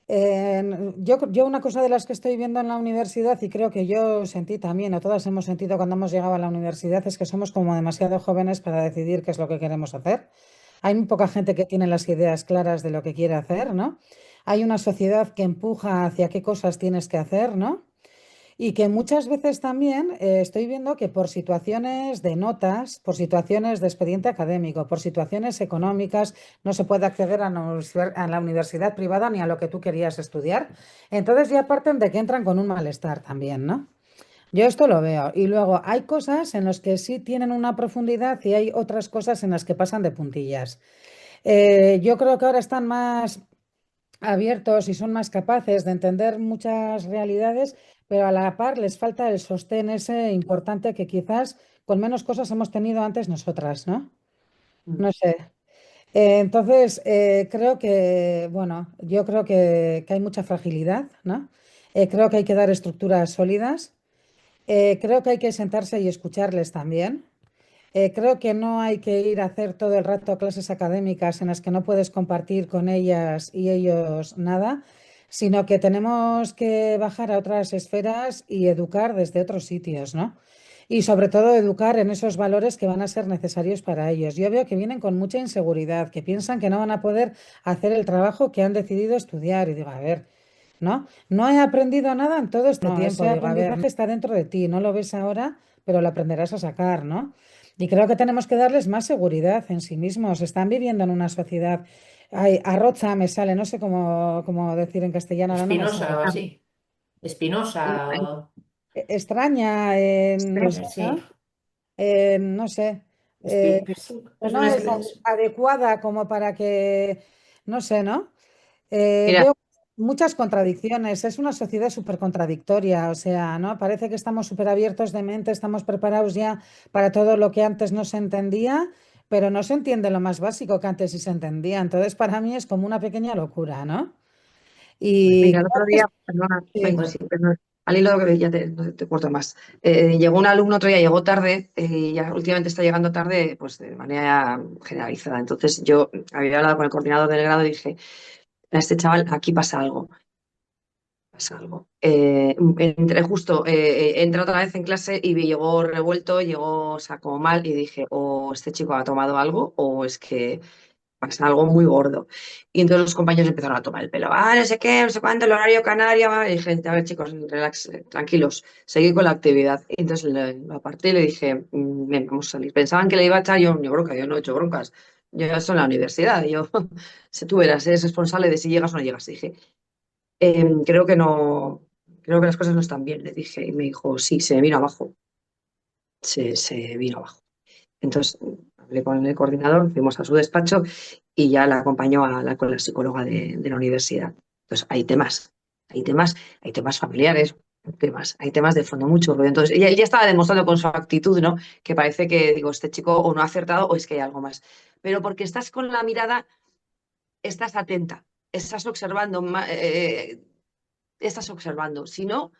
yo una cosa de las que estoy viendo en la universidad y creo que yo sentí también, o todas hemos sentido cuando hemos llegado a la universidad, es que somos como demasiado jóvenes para decidir qué es lo que queremos hacer. Hay muy poca gente que tiene las ideas claras de lo que quiere hacer, ¿no? Hay una sociedad que empuja hacia qué cosas tienes que hacer, ¿no? Y que muchas veces también estoy viendo que por situaciones de notas, por situaciones de expediente académico, por situaciones económicas, no se puede acceder a la universidad privada ni a lo que tú querías estudiar. Entonces ya parten de que entran con un malestar también, ¿no? Yo esto lo veo. Y luego hay cosas en las que sí tienen una profundidad y hay otras cosas en las que pasan de puntillas. Yo creo que ahora están más abiertos y son más capaces de entender muchas realidades, pero a la par les falta el sostén ese importante que quizás con menos cosas hemos tenido antes nosotras, ¿no? No sé. Entonces, creo que, bueno, yo creo que hay mucha fragilidad, ¿no? Creo que hay que dar estructuras sólidas. Creo que hay que sentarse y escucharles también. Creo que no hay que ir a hacer todo el rato clases académicas en las que no puedes compartir con ellas y ellos nada, sino que tenemos que bajar a otras esferas y educar desde otros sitios, ¿no? Y sobre todo educar en esos valores que van a ser necesarios para ellos. Yo veo que vienen con mucha inseguridad, que piensan que no van a poder hacer el trabajo que han decidido estudiar. Y digo, a ver, ¿no? No he aprendido nada en todo este tiempo. Ese digo, a ver, aprendizaje está dentro de ti, no lo ves ahora, pero lo aprenderás a sacar, ¿no? Y creo que tenemos que darles más seguridad en sí mismos. Están viviendo en una sociedad. Ay, arrocha me sale, no sé cómo decir en castellano, ahora no me Espinosa sale. o así. Espinosa o Extraña, no sé, extraña, sí. ¿no? No sé. Sí, Que es no una es adecuada como para que, no sé, ¿no? Mira, Veo muchas contradicciones. Es una sociedad súper contradictoria. O sea, ¿no? Parece que estamos súper abiertos de mente, estamos preparados ya para todo lo que antes no se entendía, pero no se entiende lo más básico que antes sí se entendía. Entonces, para mí es como una pequeña locura, ¿no? Y mira, el creo otro que día, perdona, ay, Bueno, sí, perdona, al hilo que ya no te corto más. Llegó un alumno otro día, llegó tarde, y ya últimamente está llegando tarde, pues de manera generalizada. Entonces yo había hablado con el coordinador del grado y dije, a este chaval aquí pasa algo, pasa algo. Entré justo, entré otra vez en clase y llegó revuelto, llegó, o sea, como mal, y dije, o este chico ha tomado algo, o es que pasa algo muy gordo. Y entonces los compañeros empezaron a tomar el pelo. Ah, no sé qué, no sé cuánto, el horario canario. Va. Y dije, a ver, chicos, relax, tranquilos, seguid con la actividad. Y entonces lo aparté y le dije, ven, vamos a salir. Pensaban que le iba a echar yo bronca, yo no he hecho broncas. Yo ya estoy en la universidad, yo, si tú eres responsable de si llegas o no llegas. Dije, creo que no, creo que las cosas no están bien, le dije. Y me dijo, sí, se me vino abajo. se vino abajo. Entonces hablé con el coordinador, fuimos a su despacho y ya la acompañó con la psicóloga de la universidad. Entonces hay temas familiares, hay temas de fondo mucho ruido. Entonces ella estaba demostrando con su actitud, ¿no? Que parece que, digo, este chico o no ha acertado o es que hay algo más. Pero porque estás con la mirada, estás atenta, estás observando, estás observando. Si no,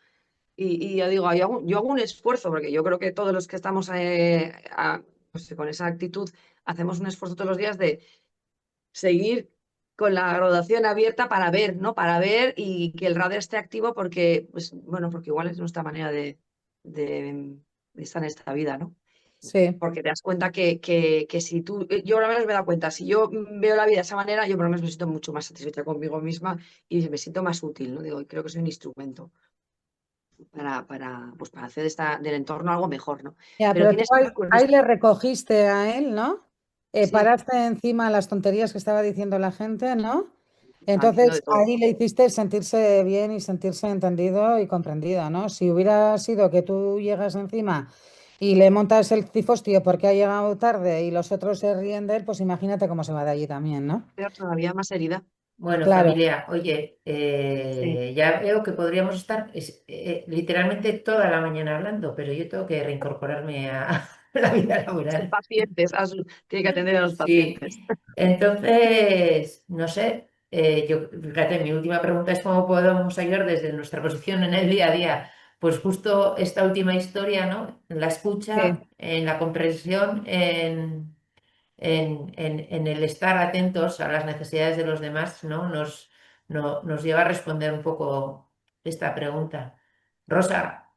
y yo digo, yo hago un esfuerzo, porque yo creo que todos los que estamos no sé, con esa actitud, hacemos un esfuerzo todos los días de seguir con la graduación abierta para ver, ¿no? Para ver y que el radar esté activo porque, pues, bueno, porque igual es nuestra manera de estar en esta vida, ¿no? Sí. Porque te das cuenta que si tú, yo por lo menos me he dado cuenta, si yo veo la vida de esa manera, yo por lo menos me siento mucho más satisfecha conmigo misma y me siento más útil, ¿no? Digo, creo que soy un instrumento pues para hacer del entorno algo mejor, ¿no? Ya, Pero pero tú tienes que ahí, estar con ahí esto. le recogiste a él, ¿no? Sí, Paraste encima las tonterías que estaba diciendo la gente, ¿no? estaban diciendo de Entonces todo. ahí le hiciste sentirse bien y sentirse entendido y comprendido, ¿no? Si hubiera sido que tú llegas encima y le montas el tifostio porque ha llegado tarde y los otros se ríen de él, pues imagínate cómo se va de allí también, ¿no? Pero todavía más herida. Bueno, Claro, familia, oye, Sí. ya veo que podríamos estar literalmente toda la mañana hablando, pero yo tengo que reincorporarme a la vida Ser laboral. pacientes, tiene que atender a los Sí, pacientes. entonces, no sé, fíjate, mi última pregunta es cómo podemos ayudar desde nuestra posición en el día a día. Pues justo esta última historia, ¿no? En la escucha, sí. en la comprensión, en el estar atentos a las necesidades de los demás, ¿no? Nos lleva a responder un poco esta pregunta. Rosa,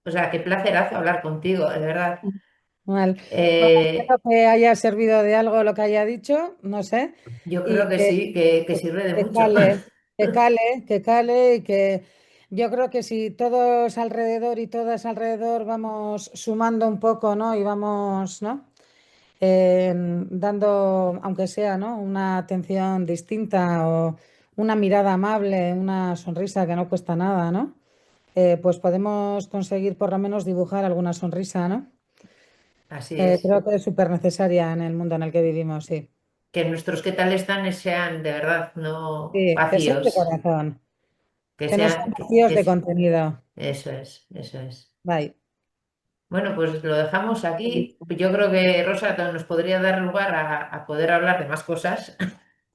o sea, qué placerazo hablar contigo, de verdad. Mal. Bueno, Eh, espero que haya servido de algo lo que haya dicho, no sé, yo creo y que que, sí, que sirve de que mucho. cale, que cale, que cale, y que yo creo que si todos alrededor y todas alrededor vamos sumando un poco, ¿no? Y vamos, ¿no? Dando, aunque sea, ¿no? Una atención distinta o una mirada amable, una sonrisa que no cuesta nada, ¿no? Pues podemos conseguir por lo menos dibujar alguna sonrisa, ¿no? Así es. Creo que es súper necesaria en el mundo en el que vivimos, sí. Que nuestros qué tal están sean de verdad, no Sí, que sean de vacíos, corazón, que que no sean sean, vacíos de contenido. eso es, eso es. Bye. Bueno, pues lo dejamos aquí. Yo creo que Rosa nos podría dar lugar a poder hablar de más cosas.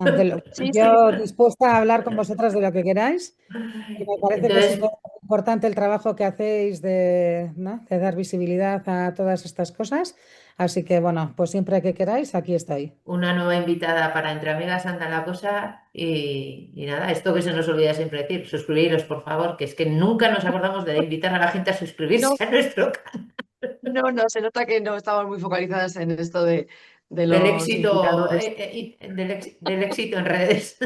Sí, sí. Yo dispuesta a hablar con vosotras de lo que queráis y me parece que es súper Entonces, importante el trabajo que hacéis de, ¿no? De dar visibilidad a todas estas cosas. Así que bueno, pues siempre que queráis, aquí estoy. una nueva invitada para Entre Amigas Anda la Cosa y nada, esto que se nos olvida siempre decir, suscribiros por favor, que es que nunca nos acordamos de invitar a la gente a No, suscribirse a nuestro canal. no, se nota que no estamos muy focalizadas en esto de Del los éxito, indicadores. del éxito en redes.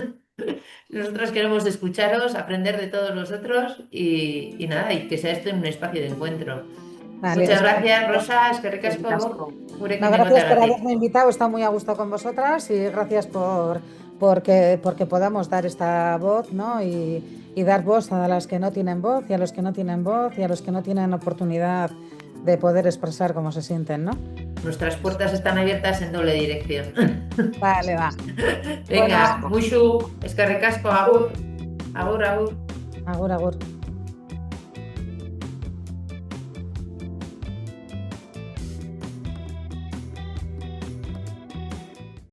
Nosotros queremos escucharos, aprender de todos vosotros y nada, y que sea esto un espacio de encuentro. Vale, Muchas gracias, estupendo. Rosa, es que ricasco, Casco. gurekin No, gracias por egoteagatik. haberme invitado, he estado muy a gusto con vosotras y gracias porque podamos dar esta voz, ¿no? Y dar voz a las que no tienen voz y a los que no tienen voz y a los que no tienen oportunidad de poder expresar cómo se sienten, ¿no? Nuestras puertas están abiertas en doble dirección. Vale, va. Bueno, Venga, muixu, es que ricasco, agur, agur, agur. agur, agur.